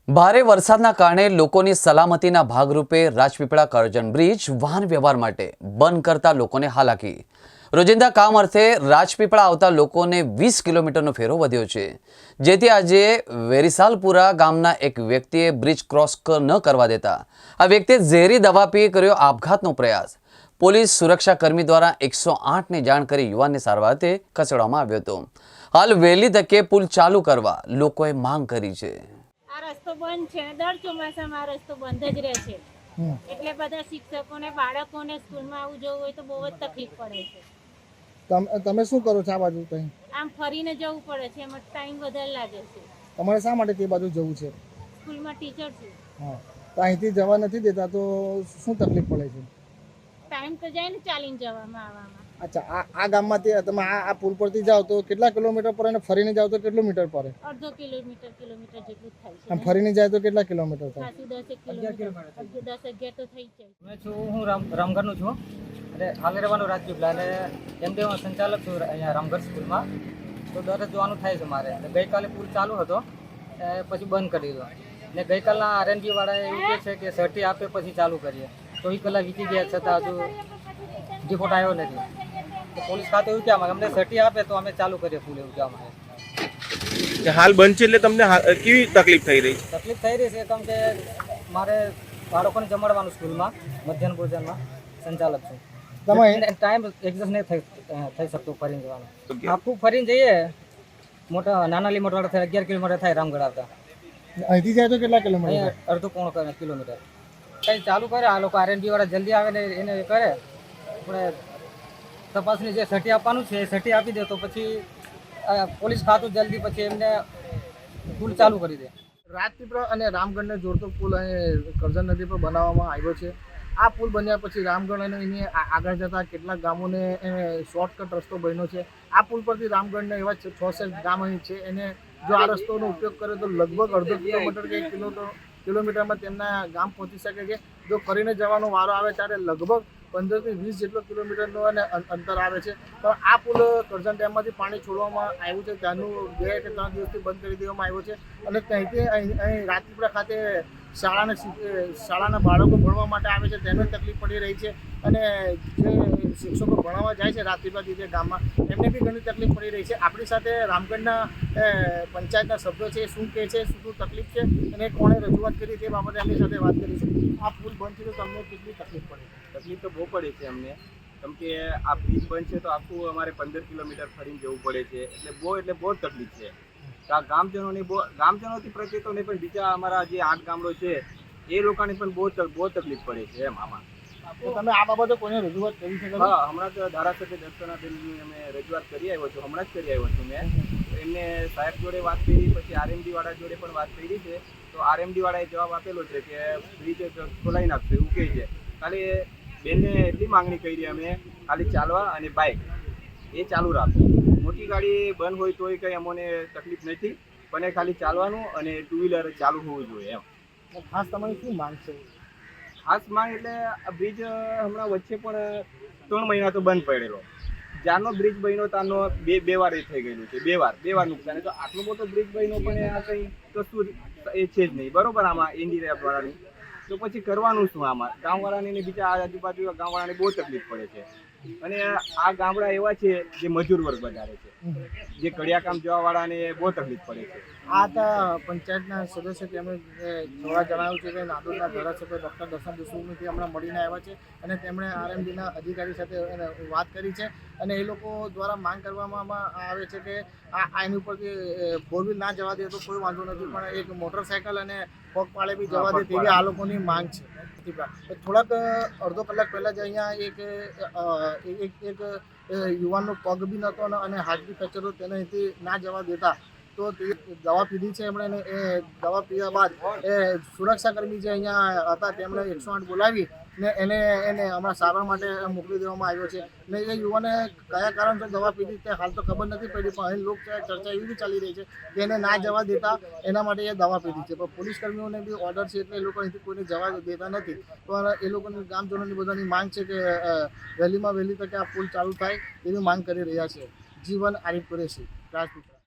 ભારે વરસાદના કારણે લોકોની સલામતીના ભાગરૂપે રાજપીપળા કરજણ બ્રિજ વાહન વ્યવહાર માટે બંધ કરતા લોકોને હાલાકી। રોજિંદા કામ અર્થે રાજપીપળા આવતા લોકોને 20 કિલોમીટરનો ફેરો વધ્યો છે, જેથી આજે વેરીસાલપુરા ગામના એક વ્યક્તિએ બ્રિજ ક્રોસ ન કરવા દેતા આ વ્યક્તિએ ઝેરી દવા પી કર્યો આપઘાતનો પ્રયાસ। પોલીસ સુરક્ષાકર્મી દ્વારા 108ની જાણ કરી યુવાનને સારવારથી ખસેડવામાં આવ્યો હતો। હાલ વહેલી તકે પુલ ચાલુ કરવા લોકોએ માંગ કરી છે। આ રસ્તો બંધ છે, દર ચોમાસામાં આ રસ્તો બંધ જ રહે છે, એટલે બધા શિક્ષકોને બાળકોને સ્કૂલમાં આવવું જવું હોય તો બહુ જ તકલીફ પડે છે। તમે શું કરો છો આ બાજુ? ત્યાં આમ ફરીને જવું પડે છે, એમાં ટાઈમ વધારે લાગે છે। તમારે શા માટે તે બાજુ જવું છે? સ્કૂલમાં ટીચર છું। હા, તો અહીંથી જવા નથી દેતા તો શું તકલીફ પડે છે? ટાઈમ તો જાય ને ચાલીને જવામાં આવવામાં। અચ્છા, આ ગામમાંથી તમે આ પુલ પરથી જાઓ તો કેટલા કિલોમીટર પડે અને ફરીને જાઓ તો કેટલું મીટર પડે? અડધો કિલોમીટર જેટલું થાય છે। આમ ફરીને જાય તો કેટલા કિલોમીટર થાય? ખાસું 10 કિલોમીટર 10-11 તો થઈ જાય। હું રામગઢનું છું અને હાલે રહેવાનું રાજપીપળા અને એમ કે હું સંચાલક છું અહીંયા રામગઢ સ્કૂલમાં, તો દરરોજ જોવાનું થાય છે મારે। ગઈકાલે પુલ ચાલુ હતો પછી બંધ કરી દીધો ને ગઈકાલના આરએનબી વાળાએ એવું કહે છે કે સર્ટી આપે પછી ચાલુ કરીએ, તો 1 કલાક વીતી ગયા છતાં હજુ રિપોર્ટ આવ્યો નથી। તો પોલીસ ખાતે એવું કહેવા માંગે અમને સર્ટી આપે તો અમે ચાલુ કરીએ પુલ, એવું કહેવા માંગે। હાલ બંધ છે એટલે તમને કેવી તકલીફ થઈ રહી? તકલીફ થઈ રહી છે કેમ કે મારે બાળકોને જમાડવાનું સ્કૂલમાં મધ્યાહન ભોજનમાં સંચાલક છું, તમે ટાઈમ એડજસ્ટ નહીં થઈ શકતો ફરીને જવાનું। આખું ફરીને જઈએ મોટા નાના લીમટવાળા થાય 11 કિલોમીટર થાય રામગઢ આવતા, અહીંથી જાય તો કેટલા કિલોમીટર? અહીંયા અડધો પોણો કિલોમીટર કંઈ ચાલુ કરે આ લોકો આરએનબી વાળા જલ્દી આવે ને એને કરે આપણે તપાસની જે સર્ટી આપવાનું છે એ સર્ટી આપી દે તો પછી પોલીસ ખાતું જલ્દી પછી એમને પુલ ચાલુ કરી દે। રાજપીપળા અને રામગઢને જોડતો પુલ અહીં કરજણ નદી પર બનાવવામાં આવ્યો છે। આ પુલ બન્યા પછી રામગઢ અને એની આગળ જતા કેટલાક ગામોને શોર્ટકટ રસ્તો બન્યો છે। આ પુલ પરથી રામગઢને એવા 6 ગામ અહીં છે, એને જો આ રસ્તોનો ઉપયોગ કરે તો લગભગ અડધો કિલોમીટર કે 1 કિલોમીટરમાં તેમના ગામ પહોંચી શકે છે। જો ફરીને જવાનો વારો આવે ત્યારે લગભગ 15 થી 20 જેટલો કિલોમીટરનો અને અંતર આવે છે। પણ આ પુલ કરજણ ડેમમાંથી પાણી છોડવામાં આવ્યું છે, ત્યાંનું 2 કે 3 દિવસથી બંધ કરી દેવામાં આવ્યો છે અને ત્યાંથી અહીં રાજપીપળા ખાતે શાળાના બાળકો ભણવા માટે આવે છે, તેને તકલીફ પડી રહી છે અને જે શિક્ષકો ભણાવવા જાય છે રાજપીપળા જે ગામમાં એમને બી ઘણી તકલીફ પડી રહી છે। આપણી સાથે રામગઢના પંચાયતના સભ્યો છે, શું કહે છે, શું તકલીફ છે અને કોણે રજૂઆત કરી તે બાબતે એમની સાથે વાત કરીશું। આ પુલ બંધ છે તો તમને કેટલી તકલીફ પડે? તકલીફ તો બહુ પડે છે અમને, કેમ કે આ બ્રિજ બંધ છે તો આખું અમારે 15 કિલોમીટર ફરીને જવું પડે છે, એટલે બહુ જ તકલીફ છે। આ ગામજનોથી પ્રત્યે તો નહીં પણ બીજા અમારા જે 8 ગામડો છે એ લોકોને પણ બહુ તકલીફ પડે છે એમ આમાં। તો તમે આ બાબતે કોઈને રજૂઆત કરી છે? હા, હમણાં તો ધારાસભ્ય દર્શનાબેનની અમે રજૂઆત કરી આવ્યો છું, હમણાં જ કરી આવ્યો છું મેં। એમને સાહેબ જોડે વાત કરી, પછી આરએમડી વાળા જોડે પણ વાત કરી છે, તો આરએમડી વાળાએ જવાબ આપેલો છે કે બ્રિજ ખોલાવી નાખશે એવું કહે છે। ખાલી બેનને એટલી માંગણી કરી અમે ખાલી ચાલવા અને બાઇક એ ચાલુ રાખો, મોટી ગાડી બંધ હોય તોય કંઈ અમને તકલીફ નથી, પણ એ ખાલી ચાલવાનું અને 2 વ્હીલર ચાલુ હોવું જોઈએ એમ। ખાસ તમારી શું માંગ છે? ખાસ માંગ એટલે આ બ્રિજ હમણાં વચ્ચે પણ 3 મહિના તો બંધ પડેલો, જ્યારનો બ્રિજ બન્યો ત્યારનો બે વાર એ થઈ ગયેલું છે, બે વાર નુકસાન। તો આટલો મોટો બ્રિજ બન્યો પણ આ કંઈ કશું એ છે જ નહીં બરોબર આમાં ઇન્ડિયા વાળાની, તો પછી કરવાનું શું આમાં? ગામવાળાને ને બીજા આજુબાજુ ગામવાળાને બહુ તકલીફ પડે છે અને આ ગામડા એવા છે જે મજૂર વર્ગ વધારે છે, જે કડિયા કામ જવાવાળાને બહુ તકલીફ પડે છે। આ હતા પંચાયતના સદસ્ય તેમણે થોડા જણાવ્યું છે કે નાદોદના ધારાસભ્ય ડૉક્ટર દર્શન દેશમુખથી હમણાં મળીને આવ્યા છે અને તેમણે આરએમડીના અધિકારી સાથે વાત કરી છે અને એ લોકો દ્વારા માંગ કરવામાં આવે છે કે આની ઉપરથી 4 વ્હીલ ના જવા દે તો કોઈ વાંધો નથી, પણ એક મોટરસાયકલ અને પગપાળે બી જવા દે તેવી આ લોકોની માંગ છે। થોડાક અડધો કલાક પહેલાં જ અહીંયા એક યુવાનનો પગ બી નહોતો અને હાથ બી ફ્રેક્ચર હતો, તેને અહીંથી ના જવા દેતા તો તે દવા પીધી છે એમણે, એ દવા પીવા બાદ સુરક્ષાકર્મી જે અહીંયા હતા તેમણે 108 બોલાવી ને એને હમણાં સારવાર માટે મોકલી દેવામાં આવ્યો છે ને એ યુવાને કયા કારણસર દવા પીધી તે હાલ તો ખબર નથી પડી, પણ અહીં લોક ચર્ચા એવી બી ચાલી રહી છે કે એને ના જવા દેતા એના માટે એ દવા પીધી છે। પણ પોલીસ કર્મીઓને બી ઓર્ડર છે એટલે એ લોકો અહીંથી કોઈને જવા દેતા નથી, પણ એ લોકોની ગામજનોની બધાની માંગ છે કે વહેલીમાં વહેલી તકે આ પુલ ચાલુ થાય તેવી માંગ કરી રહ્યા છે। જીવન આરિફ કુરેશી, રાજપીપળા।